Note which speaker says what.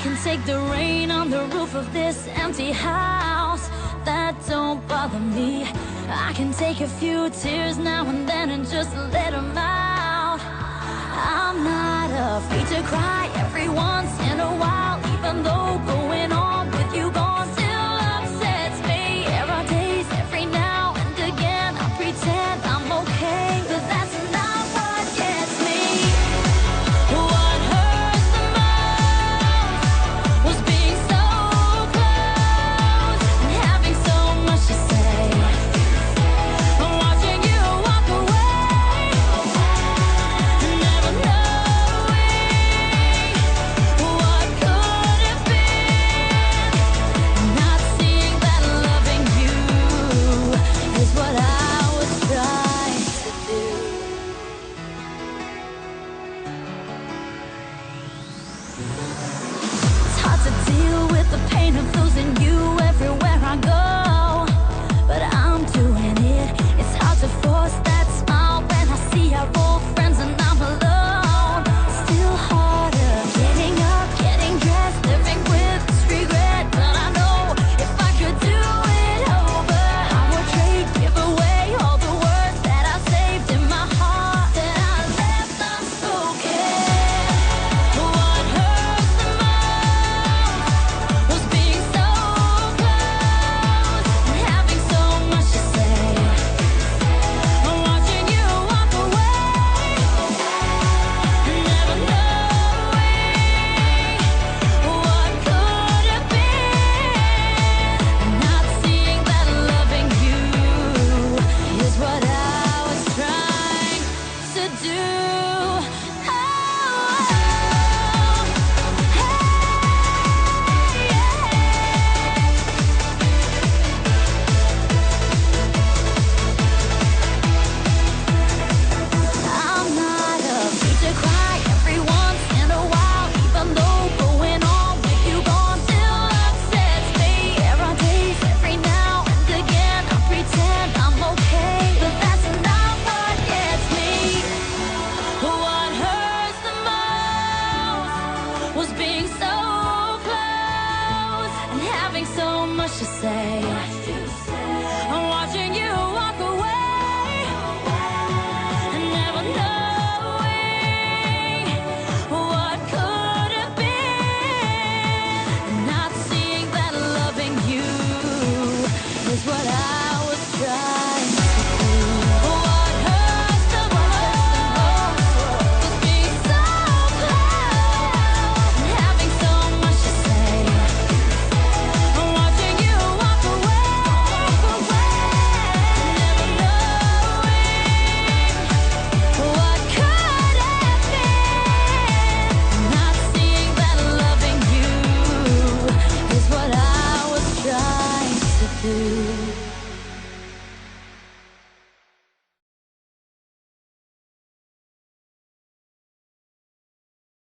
Speaker 1: can take the rain on the roof of this empty house. That don't bother me. I can take a few tears now and then and just let them out. I'm not afraid to cry every once in a while, even though going on with you gone still upsets me. There are days every now and again I pretend I'm okay, but that's not what gets me. What hurts the most was being so close and having so much to say. Watching you walk away, never knowing what could have been. Not seeing that loving you is what I was trying to do. It's hard to deal with the pain of losing you everywhere I go, but I'm doing it. It's hard to force that smile when I see our old friends and I'm alone. Still harder getting up, getting dressed, living with this regret. But I know if I could do it over, I would trade, give away all the words that I saved in my heart, that I left unspoken. What hurts the most was being so close and having so much to say. Watching you walk away, never knowing what could have been. Not seeing that loving you is what I was trying to do. I'm not afraid to cry every once in a while, even though going on with you gone still upsets me. There are days every now and again I pretend I'm okay, but that's not what gets me. What hurts the most was being so close and having so much to say. Watching you walk away, never knowing what could have been. Not seeing that loving you is what I was trying to do. What hurts the most was being so close and having so much to say. Watching you walk away, never knowing what could have been. Not seeing that loving you is what I was trying to do.